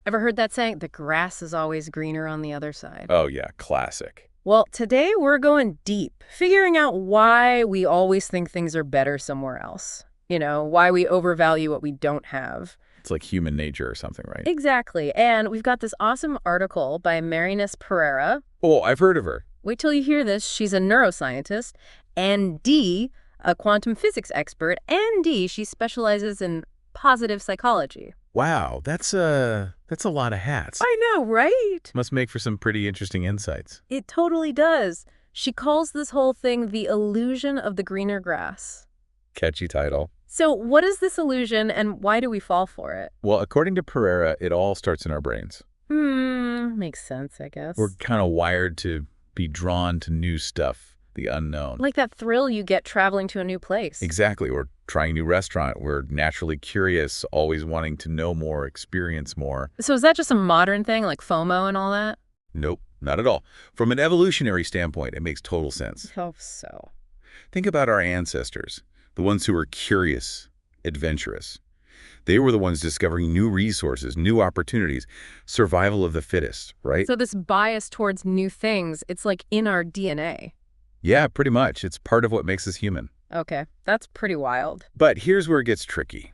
Ever heard that saying? The grass is always greener on the other side. Oh, yeah, classic. Well, today we're going deep, figuring out why we always think things are better somewhere else. Why we overvalue what we don't have. It's like human nature or something, right? Exactly. And we've got this awesome article by Marynês Pereira. Oh, I've heard of her. Wait till you hear this. She's a neuroscientist, and D, a quantum physics expert, and D, she specializes in positive psychology. Wow, that's a lot of hats. I know, right? Must make for some pretty interesting insights. It totally does. She calls this whole thing the illusion of the greener grass. Catchy title. So what is this illusion, and why do we fall for it? Well, according to Pereira, it all starts in our brains. Makes sense, I guess. We're kind of wired to be drawn to new stuff, the unknown. Like that thrill you get traveling to a new place. Exactly. Or trying a new restaurant. We're naturally curious, always wanting to know more, experience more. So is that just a modern thing, like FOMO and all that? Nope, not at all. From an evolutionary standpoint, it makes total sense. I hope so. Think about our ancestors, the ones who were curious, adventurous. They were the ones discovering new resources, new opportunities, survival of the fittest, right? So this bias towards new things, it's like in our DNA. Yeah, pretty much. It's part of what makes us human. Okay, that's pretty wild. But here's where it gets tricky.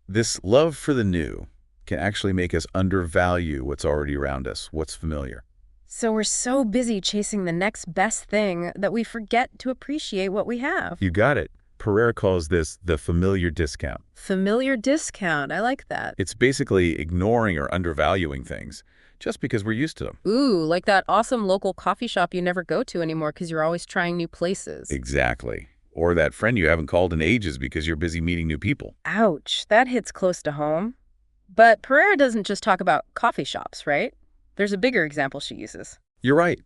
This love for the new can actually make us undervalue what's already around us, what's familiar. So we're so busy chasing the next best thing that we forget to appreciate what we have. You got it. Pereira calls this the familiar discount. Familiar discount. I like that. It's basically ignoring or undervaluing things just because we're used to them. Ooh, like that awesome local coffee shop you never go to anymore because you're always trying new places. Exactly. Or that friend you haven't called in ages because you're busy meeting new people. Ouch, that hits close to home. But Pereira doesn't just talk about coffee shops, right? There's a bigger example she uses. You're right.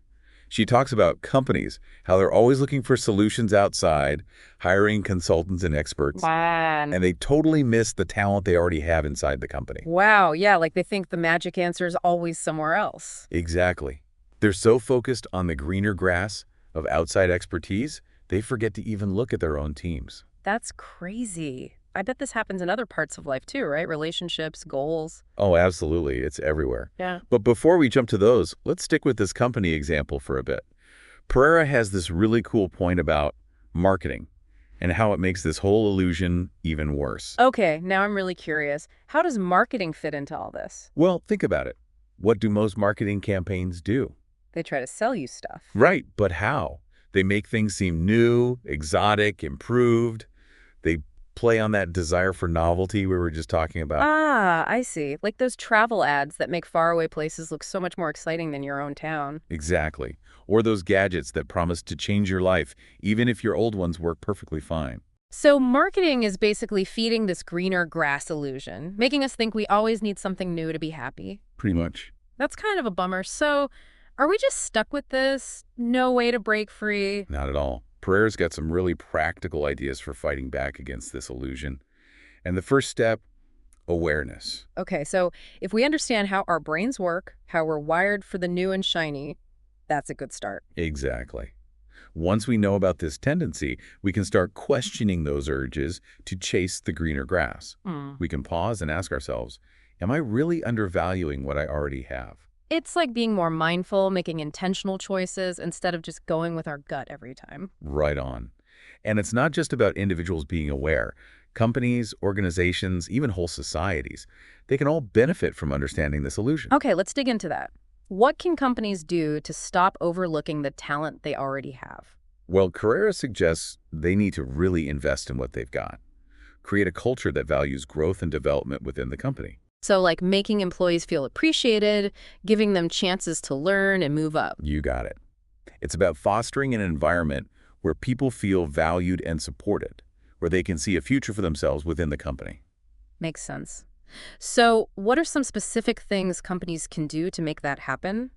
She talks about companies, how they're always looking for solutions outside, hiring consultants and experts, Man. and they totally miss the talent they already have inside the company. Wow, yeah, like they think the magic answer is always somewhere else. Exactly. They're so focused on the greener grass of outside expertise, they forget to even look at their own teams. That's crazy. I bet this happens in other parts of life too, right? Relationships, goals. Oh, absolutely. It's everywhere. Yeah. But before we jump to those, let's stick with this company example for a bit. Pereira has this really cool point about marketing and how it makes this whole illusion even worse. Okay, now I'm really curious. How does marketing fit into all this? Well, think about it. What do most marketing campaigns do? They try to sell you stuff. Right, but how? They make things seem new, exotic, improved. They play on that desire for novelty we were just talking about. Ah, I see. Like those travel ads that make faraway places look so much more exciting than your own town. Exactly. Or those gadgets that promise to change your life, even if your old ones work perfectly fine. So marketing is basically feeding this greener grass illusion, making us think we always need something new to be happy. Pretty much. That's kind of a bummer. So are we just stuck with this? No way to break free? Not at all. Pereira's got some really practical ideas for fighting back against this illusion. And the first step, awareness. Okay, so if we understand how our brains work, how we're wired for the new and shiny, that's a good start. Exactly. Once we know about this tendency, we can start questioning those urges to chase the greener grass. We can pause and ask ourselves, am I really undervaluing what I already have? It's like being more mindful, making intentional choices instead of just going with our gut every time. Right on. And it's not just about individuals being aware. Companies, organizations, even whole societies, they can all benefit from understanding this illusion. Okay, let's dig into that. What can companies do to stop overlooking the talent they already have? Well, Carrera suggests they need to really invest in what they've got. Create a culture that values growth and development within the company. So like making employees feel appreciated, giving them chances to learn and move up. You got it. It's about fostering an environment where people feel valued and supported, where they can see a future for themselves within the company. Makes sense. So what are some specific things companies can do to make that happen?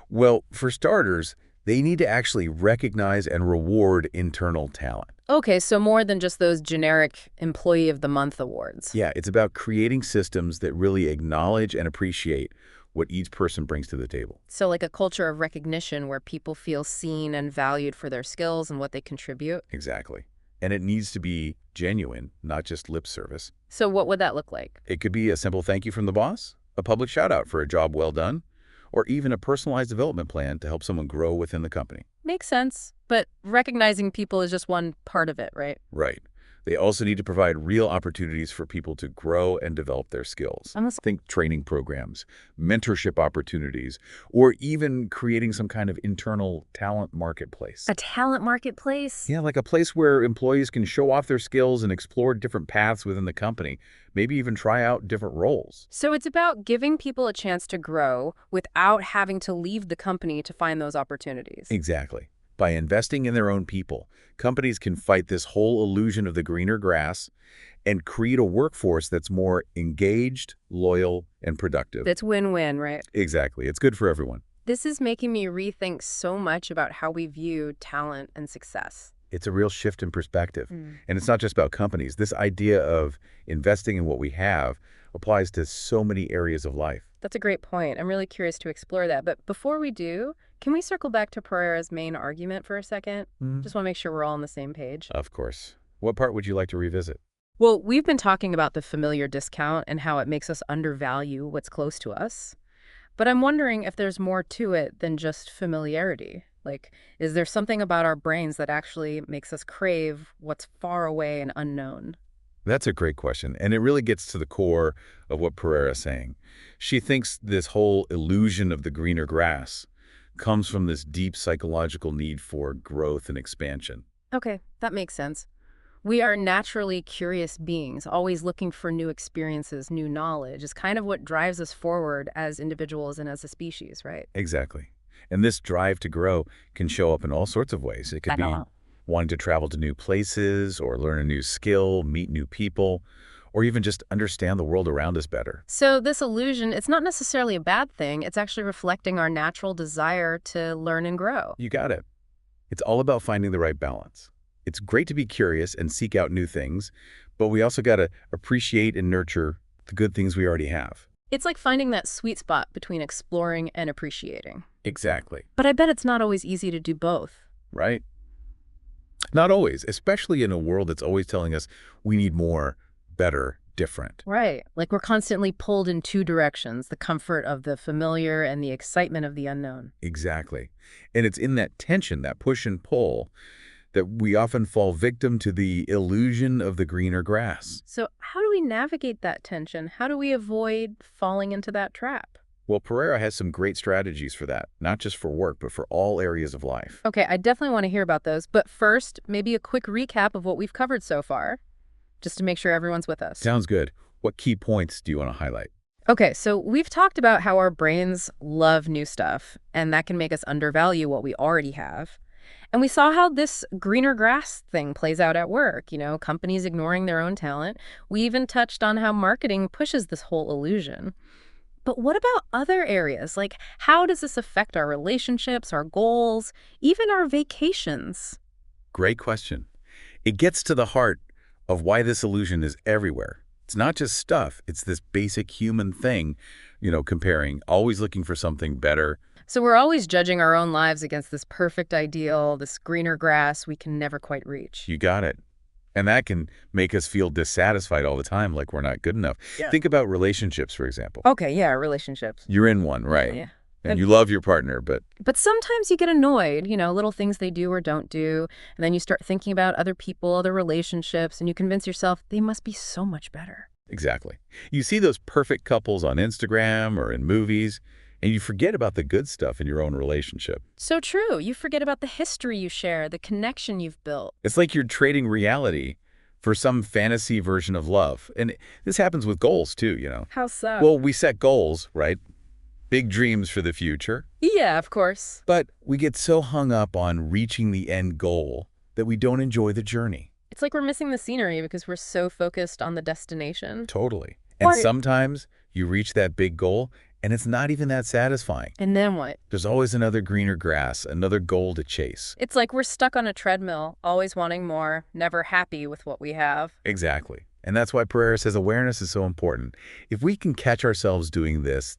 Well, for starters, they need to actually recognize and reward internal talent. Okay, so more than just those generic Employee of the Month awards. Yeah, it's about creating systems that really acknowledge and appreciate what each person brings to the table. So like a culture of recognition where people feel seen and valued for their skills and what they contribute. Exactly. And it needs to be genuine, not just lip service. So what would that look like? It could be a simple thank you from the boss, a public shout-out for a job well done, or even a personalized development plan to help someone grow within the company. Makes sense. But recognizing people is just one part of it, right? Right. They also need to provide real opportunities for people to grow and develop their skills. Think training programs, mentorship opportunities, or even creating some kind of internal talent marketplace. A talent marketplace? Yeah, like a place where employees can show off their skills and explore different paths within the company, maybe even try out different roles. So it's about giving people a chance to grow without having to leave the company to find those opportunities. Exactly. By investing in their own people, companies can fight this whole illusion of the greener grass and create a workforce that's more engaged, loyal, and productive. That's win-win, right? Exactly. It's good for everyone. This is making me rethink so much about how we view talent and success. It's a real shift in perspective. And it's not just about companies. This idea of investing in what we have applies to so many areas of life. That's a great point. I'm really curious to explore that. But before we do, can we circle back to Pereira's main argument for a second? Just want to make sure we're all on the same page. Of course. What part would you like to revisit? Well, we've been talking about the familiar discount and how it makes us undervalue what's close to us. But I'm wondering if there's more to it than just familiarity. Like, is there something about our brains that actually makes us crave what's far away and unknown? That's a great question, and it really gets to the core of what Pereira's saying. She thinks this whole illusion of the greener grass comes from this deep psychological need for growth and expansion. Okay, that makes sense. We are naturally curious beings, always looking for new experiences, new knowledge. Is kind of what drives us forward as individuals and as a species, right? Exactly. And this drive to grow can show up in all sorts of ways. It could be wanting to travel to new places or learn a new skill, meet new people, or even just understand the world around us better. So this illusion, it's not necessarily a bad thing. It's actually reflecting our natural desire to learn and grow. You got it. It's all about finding the right balance. It's great to be curious and seek out new things, but we also got to appreciate and nurture the good things we already have. It's like finding that sweet spot between exploring and appreciating. Exactly. But I bet it's not always easy to do both. Right? Not always, especially in a world that's always telling us we need more, better, different. Right. Like we're constantly pulled in two directions, the comfort of the familiar and the excitement of the unknown. Exactly. And it's in that tension, that push and pull, that we often fall victim to the illusion of the greener grass. So how do we navigate that tension? How do we avoid falling into that trap? Well, Pereira has some great strategies for that, not just for work, but for all areas of life. Okay, I definitely want to hear about those. But first, maybe a quick recap of what we've covered so far, just to make sure everyone's with us. Sounds good. What key points do you want to highlight? Okay, so we've talked about how our brains love new stuff, and that can make us undervalue what we already have. And we saw how this greener grass thing plays out at work, companies ignoring their own talent. We even touched on how marketing pushes this whole illusion. But what about other areas? Like, how does this affect our relationships, our goals, even our vacations? Great question. It gets to the heart of why this illusion is everywhere. It's not just stuff. It's this basic human thing, comparing, always looking for something better. So we're always judging our own lives against this perfect ideal, this greener grass we can never quite reach. You got it. And that can make us feel dissatisfied all the time, like we're not good enough. Yeah. Think about relationships, for example. Okay, yeah, relationships. You're in one, right? Yeah. And you love your partner, but sometimes you get annoyed, little things they do or don't do. And then you start thinking about other people, other relationships, and you convince yourself they must be so much better. Exactly. You see those perfect couples on Instagram or in movies, and you forget about the good stuff in your own relationship. So true. You forget about the history you share, the connection you've built. It's like you're trading reality for some fantasy version of love. And this happens with goals, too, How so? Well, we set goals, right? Big dreams for the future. Yeah, of course. But we get so hung up on reaching the end goal that we don't enjoy the journey. It's like we're missing the scenery because we're so focused on the destination. Totally. And sometimes you reach that big goal and it's not even that satisfying. And then what? There's always another greener grass, another goal to chase. It's like we're stuck on a treadmill, always wanting more, never happy with what we have. Exactly. And that's why Pereira says awareness is so important. If we can catch ourselves doing this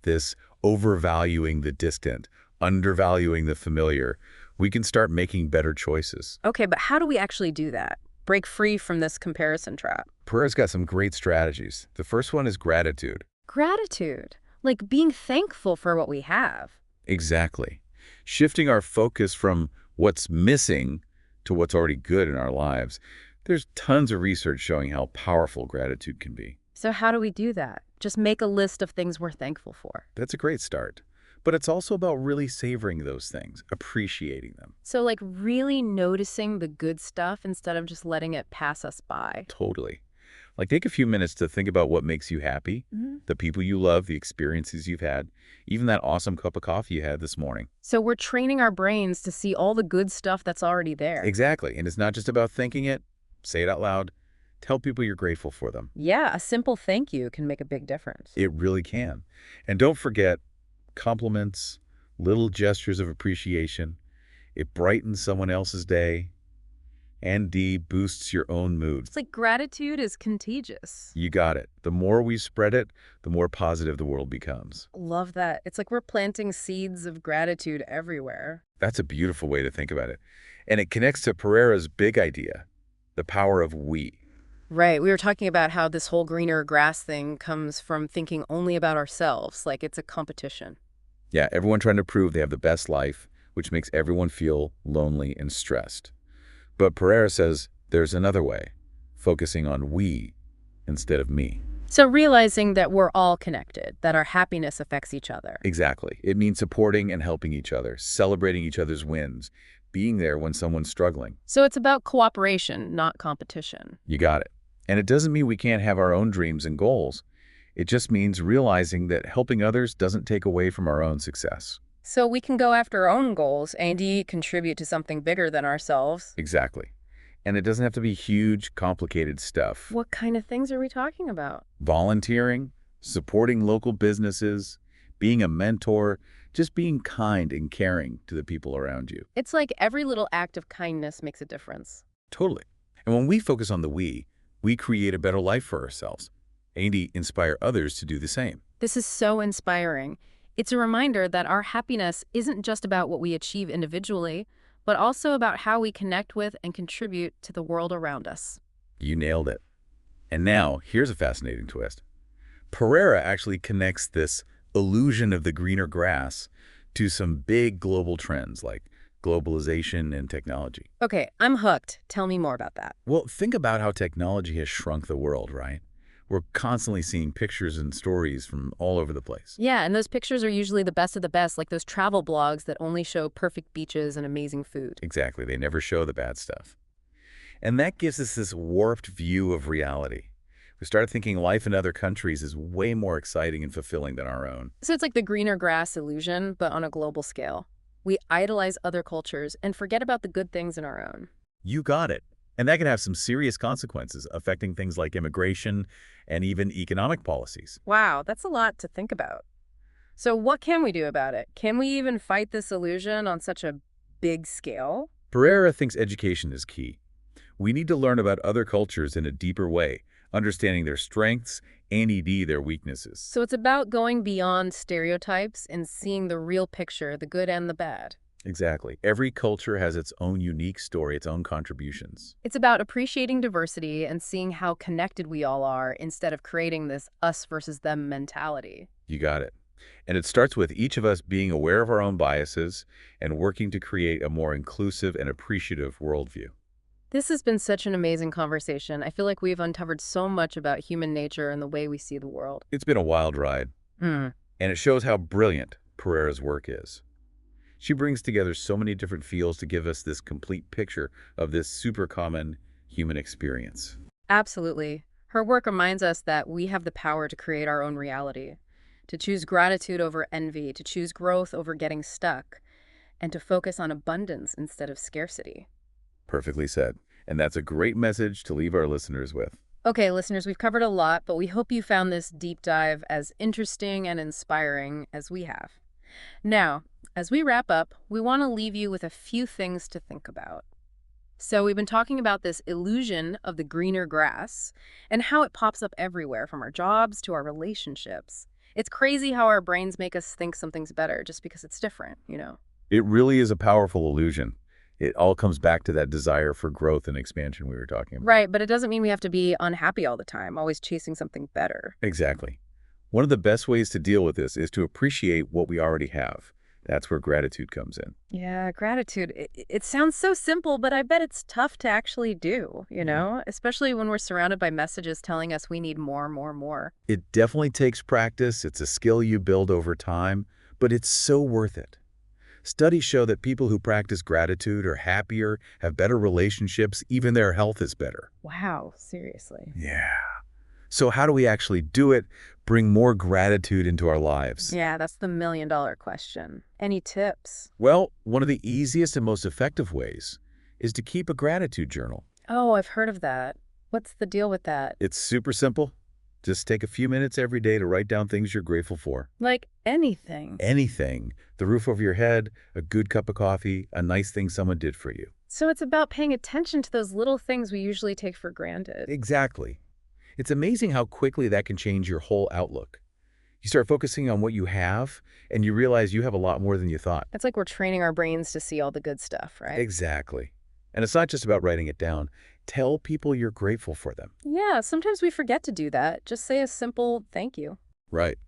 overvaluing the distant, undervaluing the familiar, we can start making better choices. Okay, but how do we actually do that? Break free from this comparison trap? Pereira's got some great strategies. The first one is gratitude. Gratitude. Like being thankful for what we have. Exactly. Shifting our focus from what's missing to what's already good in our lives. There's tons of research showing how powerful gratitude can be. So how do we do that? Just make a list of things we're thankful for. That's a great start. But it's also about really savoring those things, appreciating them. So like really noticing the good stuff instead of just letting it pass us by. Totally. Like take a few minutes to think about what makes you happy, the people you love, the experiences you've had, even that awesome cup of coffee you had this morning. So we're training our brains to see all the good stuff that's already there. Exactly. And it's not just about thinking it. Say it out loud. Tell people you're grateful for them. Yeah, a simple thank you can make a big difference. It really can. And don't forget compliments, little gestures of appreciation. It brightens someone else's day. And D, boosts your own mood. It's like gratitude is contagious. You got it. The more we spread it, the more positive the world becomes. Love that. It's like we're planting seeds of gratitude everywhere. That's a beautiful way to think about it. And it connects to Pereira's big idea, the power of we. Right. We were talking about how this whole greener grass thing comes from thinking only about ourselves, like it's a competition. Yeah, everyone trying to prove they have the best life, which makes everyone feel lonely and stressed. But Pereira says there's another way, focusing on we instead of me. So realizing that we're all connected, that our happiness affects each other. Exactly. It means supporting and helping each other, celebrating each other's wins, being there when someone's struggling. So it's about cooperation, not competition. You got it. And it doesn't mean we can't have our own dreams and goals. It just means realizing that helping others doesn't take away from our own success. So we can go after our own goals and contribute to something bigger than ourselves. Exactly. And it doesn't have to be huge, complicated stuff. What kind of things are we talking about? Volunteering, supporting local businesses, being a mentor, just being kind and caring to the people around you. It's like every little act of kindness makes a difference. Totally. And when we focus on the we create a better life for ourselves and inspire others to do the same. This is so inspiring. It's a reminder that our happiness isn't just about what we achieve individually, but also about how we connect with and contribute to the world around us. You nailed it. And now, here's a fascinating twist. Pereira actually connects this illusion of the greener grass to some big global trends like globalization and technology. Okay, I'm hooked. Tell me more about that. Well, think about how technology has shrunk the world, right? We're constantly seeing pictures and stories from all over the place. Yeah, and those pictures are usually the best of the best, like those travel blogs that only show perfect beaches and amazing food. Exactly. They never show the bad stuff. And that gives us this warped view of reality. We start thinking life in other countries is way more exciting and fulfilling than our own. So it's like the greener grass illusion, but on a global scale. We idolize other cultures and forget about the good things in our own. You got it. And that can have some serious consequences affecting things like immigration and even economic policies. Wow, that's a lot to think about. So what can we do about it? Can we even fight this illusion on such a big scale? Pereira thinks education is key. We need to learn about other cultures in a deeper way, understanding their strengths and their weaknesses. So it's about going beyond stereotypes and seeing the real picture, the good and the bad. Exactly. Every culture has its own unique story, its own contributions. It's about appreciating diversity and seeing how connected we all are instead of creating this us versus them mentality. You got it. And it starts with each of us being aware of our own biases and working to create a more inclusive and appreciative worldview. This has been such an amazing conversation. I feel like we've uncovered so much about human nature and the way we see the world. It's been a wild ride, and it shows how brilliant Pereira's work is. She brings together so many different fields to give us this complete picture of this super common human experience. Absolutely. Her work reminds us that we have the power to create our own reality, to choose gratitude over envy, to choose growth over getting stuck, and to focus on abundance instead of scarcity. Perfectly said. And that's a great message to leave our listeners with. Okay, listeners, we've covered a lot, but we hope you found this deep dive as interesting and inspiring as we have. Now, as we wrap up, we want to leave you with a few things to think about. So we've been talking about this illusion of the greener grass and how it pops up everywhere, from our jobs to our relationships. It's crazy how our brains make us think something's better just because it's different, you know? It really is a powerful illusion. It all comes back to that desire for growth and expansion we were talking about. Right, but it doesn't mean we have to be unhappy all the time, always chasing something better. Exactly. One of the best ways to deal with this is to appreciate what we already have. That's where gratitude comes in. Yeah, gratitude. It sounds so simple, but I bet it's tough to actually do, Mhm. especially when we're surrounded by messages telling us we need more, more, more. It definitely takes practice. It's a skill you build over time, but it's so worth it. Studies show that people who practice gratitude are happier, have better relationships, even their health is better. Wow, seriously. Yeah. So how do we actually do it? Bring more gratitude into our lives? Yeah, that's the million-dollar question. Any tips? Well, one of the easiest and most effective ways is to keep a gratitude journal. Oh, I've heard of that. What's the deal with that? It's super simple. Just take a few minutes every day to write down things you're grateful for. Like anything. Anything. The roof over your head, a good cup of coffee, a nice thing someone did for you. So it's about paying attention to those little things we usually take for granted. Exactly. It's amazing how quickly that can change your whole outlook. You start focusing on what you have, and you realize you have a lot more than you thought. It's like we're training our brains to see all the good stuff, right? Exactly. And it's not just about writing it down. Tell people you're grateful for them. Yeah, sometimes we forget to do that. Just say a simple thank you. Right.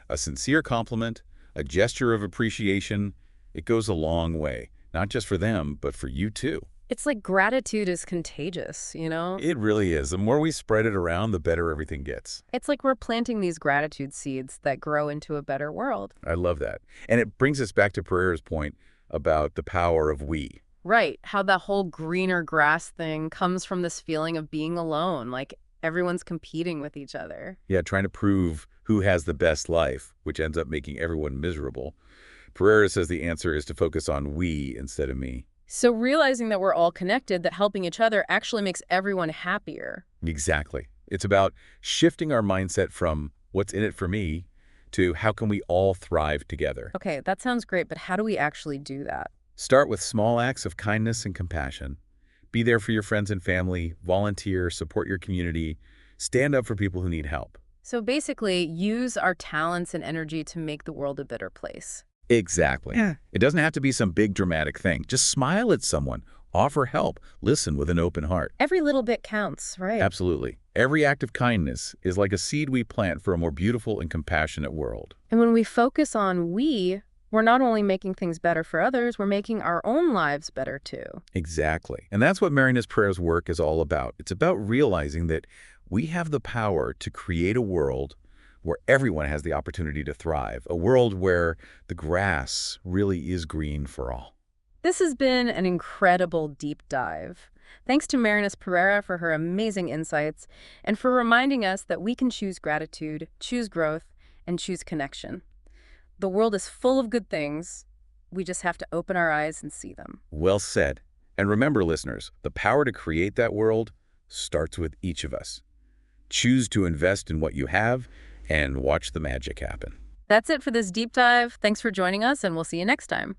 A sincere compliment, a gesture of appreciation, it goes a long way, not just for them, but for you too. It's like gratitude is contagious. It really is. The more we spread it around, the better everything gets. It's like we're planting these gratitude seeds that grow into a better world. I love that. And it brings us back to Pereira's point about the power of we. Right, how the whole greener grass thing comes from this feeling of being alone, like everyone's competing with each other. Yeah, trying to prove who has the best life, which ends up making everyone miserable. Pereira says the answer is to focus on we instead of me. So realizing that we're all connected, that helping each other actually makes everyone happier. Exactly. It's about shifting our mindset from what's in it for me to how can we all thrive together. Okay, that sounds great, but how do we actually do that? Start with small acts of kindness and compassion. Be there for your friends and family, volunteer, support your community, stand up for people who need help. So basically, use our talents and energy to make the world a better place. Exactly. Yeah. It doesn't have to be some big dramatic thing. Just smile at someone, offer help, listen with an open heart. Every little bit counts, right? Absolutely. Every act of kindness is like a seed we plant for a more beautiful and compassionate world. And when we focus on we're not only making things better for others, we're making our own lives better too. Exactly. And that's what Marynês Pereira's work is all about. It's about realizing that we have the power to create a world where everyone has the opportunity to thrive, a world where the grass really is green for all. This has been an incredible deep dive. Thanks to Marynês Pereira for her amazing insights and for reminding us that we can choose gratitude, choose growth, and choose connection. The world is full of good things. We just have to open our eyes and see them. Well said. And remember, listeners, the power to create that world starts with each of us. Choose to invest in what you have and watch the magic happen. That's it for this deep dive. Thanks for joining us, and we'll see you next time.